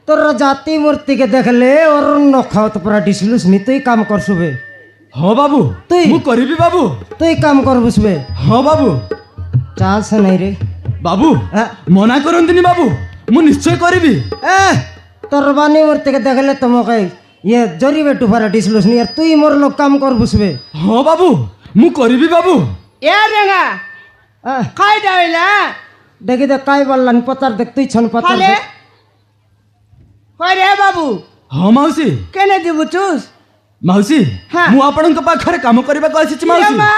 তোর জাতি মূর্তিকে দেখলে অরণ্য খাওয়াতে পারা ডিসলুস নি তুই কাম করছবে হ বাবু তুই মু করিবি বাবু তুই কাম করবসবে হ বাবু চাষ নাই রে বাবু হ্যাঁ। মনা করন্তিনি বাবু মু নিশ্চয় করিবি তোর বানি মূর্তিকে দেখলে তোমাকে ইয়ে জরিবে টুফারা ডিসলুস নি আর তুই মোর লোক কাম করবসবে হ বাবু মু করিবি বাবু এ রেঙা খাই ডাইলা দেখি দেখ কাই বললান পতার দেখ তুই ছন পতার খালে দেখ। কই রে বাবু হ মাউসী কেনে দিবু চুস মাউসী হ্যাঁ। মু ଆପଣଙ୍କ ପାଖରେ କାମ କରିବାକୁ ଆସିଛି এ ମାଉସୀ মা,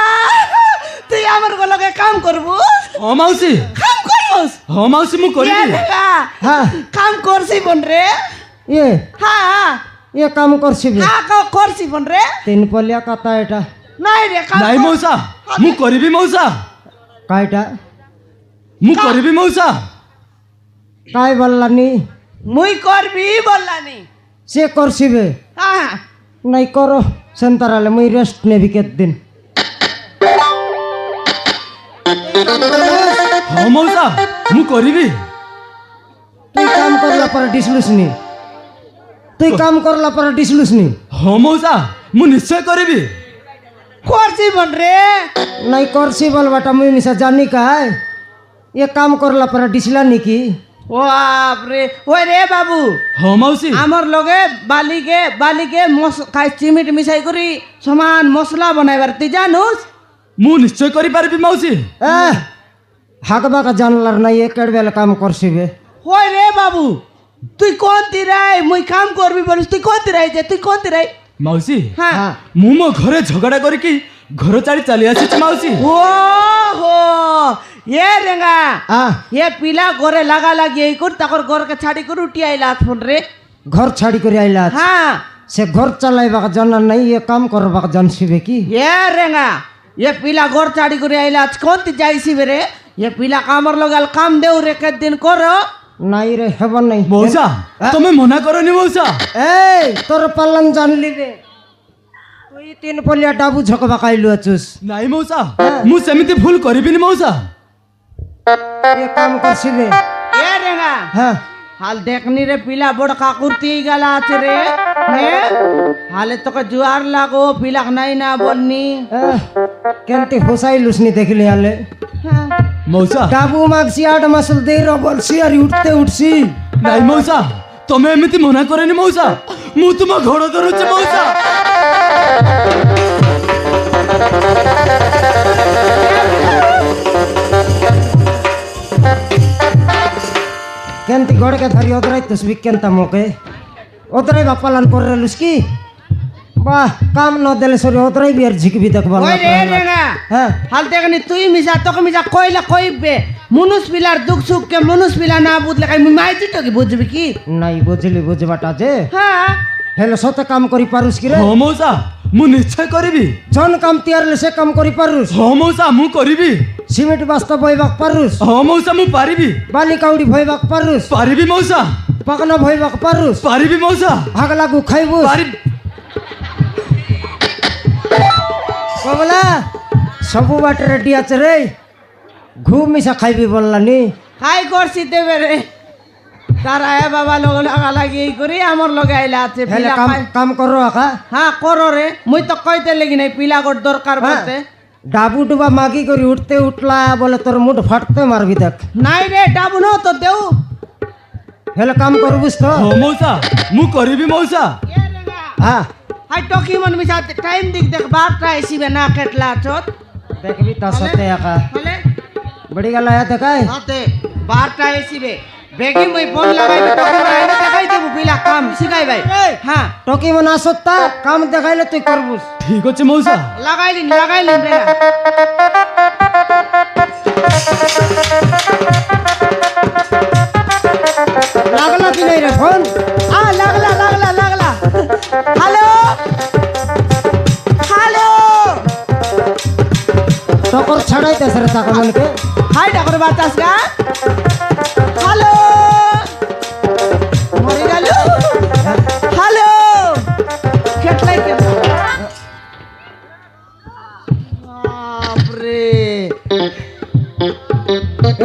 তুই আমার লগে কাম করবু হ মাଉସୀ কাম করবস হ মাଉସୀ ମୁଁ এ କରିବି রেঙা হ্যাঁ কাম করছি বোন রে ইয়ে হ্যাঁ ইয়ে কাম করছিবি হ্যাঁ করছি বোন রে তিন পলিয়া কথা এটা নাই রে কাম ନାଇଁ ମଉସା ମୁଁ କରିବି ମଉସା কাইটা ମୁଁ କରିବି ମଉସା কাই বললানি মুই করবি বললানি সে করছিবে হ্যাঁ নাই করো সেন্তারালে মুই রেস্ট নেবি কেতদিন ହଁ ମଉସା ମୁଁ କରିବି তুই কাম করলা পরে ডিসলুস নি তুই কাম করলা পরে ডিসলুস নি ହଁ মଉসা ମୁଁ ନିଶ୍ଚୟ କରିବି করছি বোন রে নাই করছি বলবাটা মুই মিশা জানি কাই এ কাম করলা পরে ডিসলা নাকি ও বাপরে ওই রে বাবু ହଁ ମାଉସୀ আমার লগে বালিকে খাই চিমিট মিশাই করি সমান মশলা বানাইবার তুই জানুস ମୁଁ ନିଶ୍ଚୟ କରିପାରିବି ମାଉସୀ হাক বাকা জানলার নাই এ কেড়বেলে কাম করছিবে ওই রে বাবু তুই কোন তিরাই মুই কাম করবি বলিস তুই কোন তিরাই যে তুই কোন তিরাই ମାଉସୀ হ্যাঁ হ্যাঁ ମୁଁ ମୋ ଘରେ ଝଗଡ଼ା କରିକି ଘର ଛାଡ଼ି ଚାଲି ଆସିଛି ମାଉସୀ ও হো এ রেঙ্গা এ পিলা ঘরে লাগা লাগি এই কর তাকর ঘরকে ছাড়ি করে উঠি আইলা ফোন রে ঘর ছাড়ি করে আইলা আছে। হ্যাঁ সে ঘর চালাইবাক জানার নাই এ কাম করবাক জানছিবে কি এ রেঙ্গা এ পিলা ঘর ছাড়ি করে আইলা আজ কোন তি যাইছি রে এ পিলা কামর লগাল কাম দেউ রে দিন করো নাই রে হেবার নাই ମଉସା ତମେ ମନା କରନି ମଉସା এই তোর পাল্লান জানলি রে তুই তিন পলিয়া ডাবু ঝকবা কাইলু আছুস ନାଇଁ ମଉସା ମୁଁ ସେମିତି ଭୁଲ କରିବିନି ମଉସା এ কাম করছিবে এ রেঙ্গা হ্যাঁ হাল দেখনি রে পিলা বড় কাকুরতি গেলা আছে রে হ্যাঁ হালে তোকে জুয়ার লাগো পিলাক নাই না বলনি কেনতে হোসাইলুস নি দেখিলি আলে হ্যাঁ ମଉସା ডাবু মাগছি আট মাসুল দেই বলছি আর উঠতে উঠছি ନାଇଁ ମଉସା ତମେ ଏମିତି ମନା କରନି ମଉସା ମୁଁ ତୁମ ଘୋଡ଼ ଧରୁଛି ମଉସା কেনতে গড়কে ধরি ওদরাই তসবি কেনতা মোকে ওদরাই বাপালান করে লুস কি বাহ কাম ন দেলে সরি ওদরাই বিয়ার ঝিকবি দেখবা ওই রে রেঙ্গা হ্যাঁ হাল দেখনি তুই মিশা তোকে মিশা কইলা কইবে মনুষ পিলার দুঃখ সুখ কে মনুষ পিলা না বুঝলে কাই মাইছি তো কি বুঝবি কি নাই বুঝলি বুঝবাটা যে হ্যাঁ হেলে সতে কাম করি পারুস কি রে ହଁ ମଉସା ମୁଁ ନିଶ୍ଚୟ କରିବି জন কাম তিয়ারলে সে কাম করি পারুস ହଁ মଉସା ମୁଁ କରିବି সিমেন্ট বাস্তা বইবাক পারুস ହଁ মଉସା ମୁଁ ପାରିବି বালি কাউড়ি ভইবাক পারুস ପାରିବି ମଉସା পাকনা ভইবাক পারুস ପାରିବି মଉসা হাগ লাগু খাইবুস ପାରିବି কমলা সবু বাট রেডি আছে রে ঘুম মিশা খাইবি বললানি খাই করছি দেবে রে তারা এ বাবা লোক লাগা লাগি এই করি আমার লগে আইলা আছে হেলে পিলা কাম খাই কাম করো আকা হ্যাঁ করো রে মুই তো কইতে লাগি নাই পিলা গোট দরকার বলতে ডাবু ডুবা মাগি করে উঠতে উঠলা বলে তোর মুঠ ফাটতে মারবি দেখ নাই রে ডাবু ন তো দেউ হেলে কাম করবুস তো ହଁ ମଉସା ମୁଁ କରିବି মଉসা এ রেঙ্গা হ্যাঁ হাই টকি মন মিশা টাইম দিক দেখ বারটা আইসিবে না কেটলা চত দেখবি তার সাথে আকা হলে বড়ি গেল দেখাই হাতে বারটা আইসিবে বেগি মুই ফোন লাগাইবে টকি মন আইলে দেখাই দেবো পিলা কাম শিখাই ভাই হ্যাঁ টকি মনে আসত্তা কাম দেখাইলে তুই করবুস ଠିକ ଅଛି মଉসা লাগাইলিন রে লাগলা কি নাই রে ফোন লাগলা হ্যালো হ্যালো টকর ছাড়াইতেছে রে তাকে মনকে হাই ডাকর বাতাস গা হ্যালো মরে গেল হ্যালো কেটলাই কে বাপরে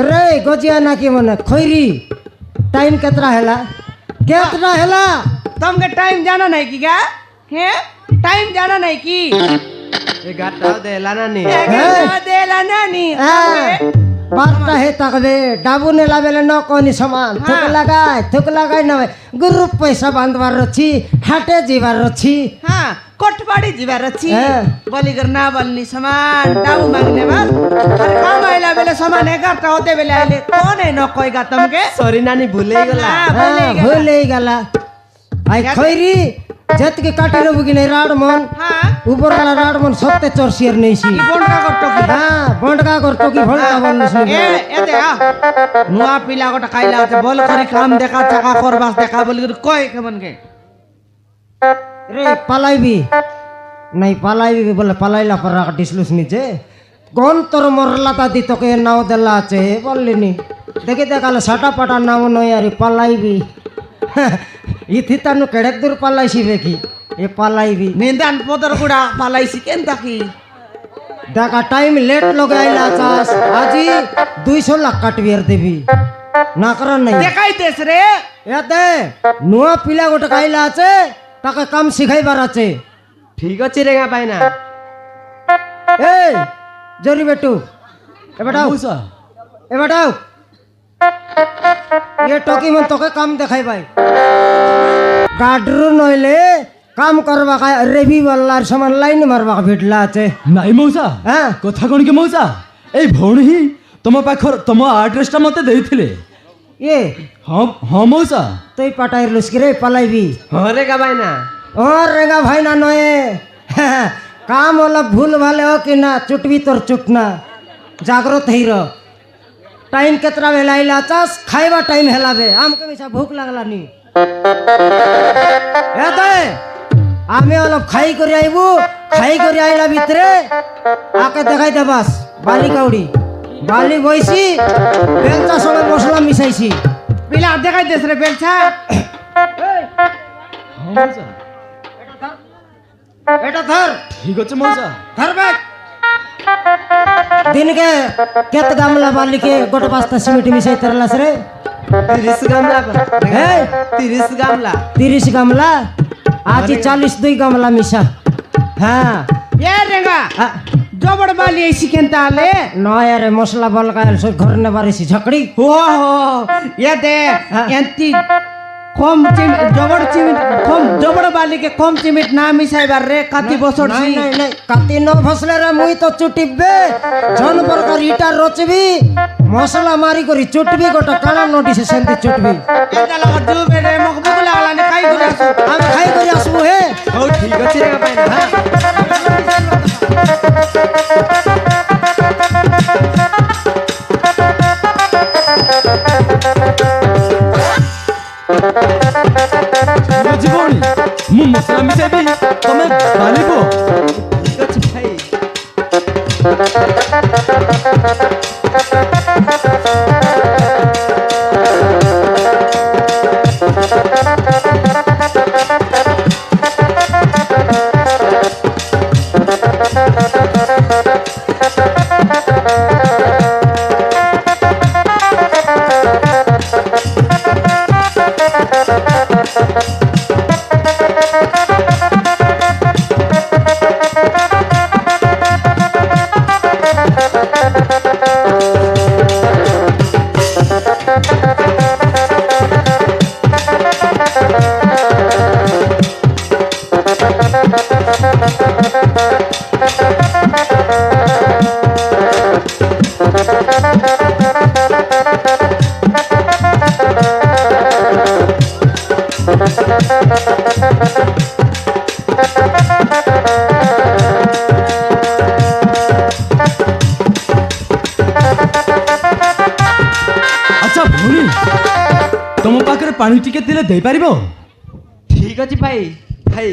রে গজিয়া নাকি মনে খৈরি টাইম কেতরা হেলা केतना हेला तुमके टाइम जाना नहीं की क्या हे टाइम जाना नहीं की एगारटा देला नानी देला नानी बारटा हे तकबे डाबू ने लावेले न कोनी समान थुक लगाय न ग्रुप पैसा बांधवार रछि हाटे जीवार रछि हाँ कोटबाड़ी जीवार रछि हाँ। बोली कर ना बोलनी सामान डाबू मांगने बस अरे काम आइला बेले सामान 11टा होते बेले आइले कौन है न कोई का तुमके सॉरी नानी भूले गेला भूले गला आई खैरी जत के काटी रबु कि नहीं राड मन हाँ ऊपर वाला राड मन सत्ते चोरसियर नहीं सी ई बोंडा करतो की हां बंडका करतो की भलता बोलनु सुन ए दे आ नुआ पिला गोटा खाइला আছে বল করে কাম দেখা টাকা করবাস দেখা বলি করে কই কেমন কে रे पालाइबी नहीं पालाइबी बोले पालाइला पर राख डिसलुस निचे कोन तोर मरला ता दी तोके नाव देला আছে বললিনি দেখি দেখালে সাটা পাটা নাম নয় আরে পালাইবি ইথি তানু কেড়েক দূর পালাইছি বেকি এ পালাইবি নিন্দান পদর গুড়া পালাইছি কেন তাকি দেখা টাইম লেট লগাইলা চাস আজি 200 লাখ কাটবিয়ার দেবি না করার নাই দেখাই দেশ রে এতে নুয়া পিলা গোটা কাইলা আছে তাকে কাম শিখাইবার আছে ঠিক আছে রেগা পাইনা এই জরি বেটু এ বেটাও মৌসা এ বেটাও ये टोकी में तोके काम देखाई भाई गाडरू नइले काम करवा का रेबी वाला सामान लाइन मारवा भेटला আছে নাই মৌসা হ্যাঁ কথা কোন কি মৌসা এই ভଉଣୀ ହିଁ ତମ ପାଖର ତମ ଆଡ୍ରେସଟା ମତେ ଦେଇଥିଲେ ये ହଁ ହଁ ମୌସା তুই পাটাইর লুসকি রে পালাইবি हाँ रेगा पाइना और रेगा भाई ना नए काम वाला भूल भाले हो कि ना चुटवी तोर चुटना जागृत ही रह टाइम केतरा बेला आइला चास खाइबा टाइम हेलाबे हमके मिसा भूख लागला नी এতে আমি অলপ খাই করে আইবু খাই করে আইলা ভিতরে আকে দেখাই দেবাস বালি কাউড়ি বালি বইছি বেলচা সবে মশলা মিশাইছি পিলা দেখাই দেশ রে বেলছা ହଁ ମୌସା এটা ধর ଠିକ ଅଛି ମୌସା ধর বে दिन के केत गामला बाली के गोटे पास्ता सिमेंट मिसाई तरलास रे 30 गामला हे 30 गामला 30 गामला आज 42 गामला मिसा हाँ এ রেগা आ, জবড় বালি আইছি কেন তাহলে নয় রে মশলা বল কাল সব ঘর নে বারিছি ঝকড়ি ও এ দে হ্যাঁ। এন্তি কম জবড় চিমিট কম জবড় বালি কে কম চিমিট না মিশাইবার রে কাতি বছর নাই নাই নাই কাতি ন ফসলে রে মুই তো চুটিবে জন প্রকার ইটা রচবি মশলা মারি করি চুটবি গোটা কানা নোটিস সেন্তি চুটবি এটা লাগা জুবে রে মকবুল লাগলা নে খাই করে আসু আমি খাই করে আসবো হে हो ठीक আছে রেগা পাইনা ବୁଝି ଭଉଣୀ ମୁଁ ମସଲା ମିଶାଇବି ତମେ ବାଲିବ ঠিক আছে ভাই আচ্ছা ভଉଣୀ ତମ ପାଖରେ ପାଣି ଟିକେ ଦେଲେ ଦେଇପାରିବ ঠিক আছে ভাই ভাই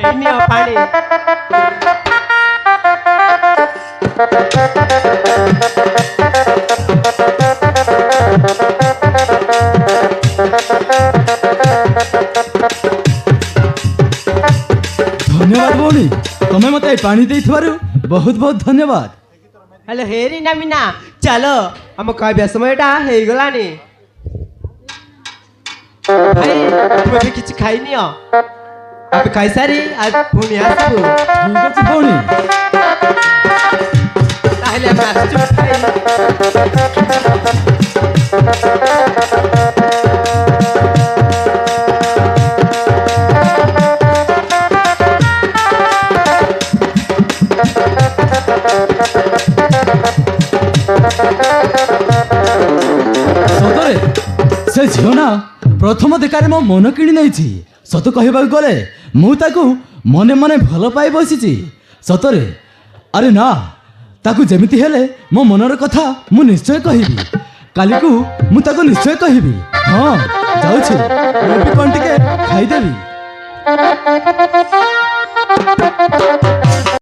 এই নিও পানি ଧନ୍ୟବାଦ ଭଉଣୀ ତମେ ମତେ ପାଣି ଦେଇଥିବାରୁ ବହୁତ ବହୁତ ଧନ୍ୟବାଦ हेलो हे रीना मीना चल आम कहवा समयटा हो गलानी भाई तुम भी किसी खाइनी अब खाई सारी आज पुणी आसबू ଠିକ ଅଛି ଭଉଣୀ ताहले हम आसचु भाई ସତରେ ସେ ଝିଅ ନା ପ୍ରଥମ ଦେଖାରେ ମୋ ମନ କିଣି ନେଇଛି ସତ କହିବାକୁ ଗଲେ ମୁଁ ତାକୁ ମନେ ମନେ ଭଲ ପାଇ ବସିଛି ସତରେ ଆରେ ନା ତାକୁ ଯେମିତି ହେଲେ ମୋ ମନର କଥା ମୁଁ ନିଶ୍ଚୟ କହିବି କାଲିକୁ ମୁଁ ତାକୁ ନିଶ୍ଚୟ କହିବି ହଁ ଯାଉଛି ମୁଁ ବି କ'ଣ ଟିକେ ଖାଇଦେବି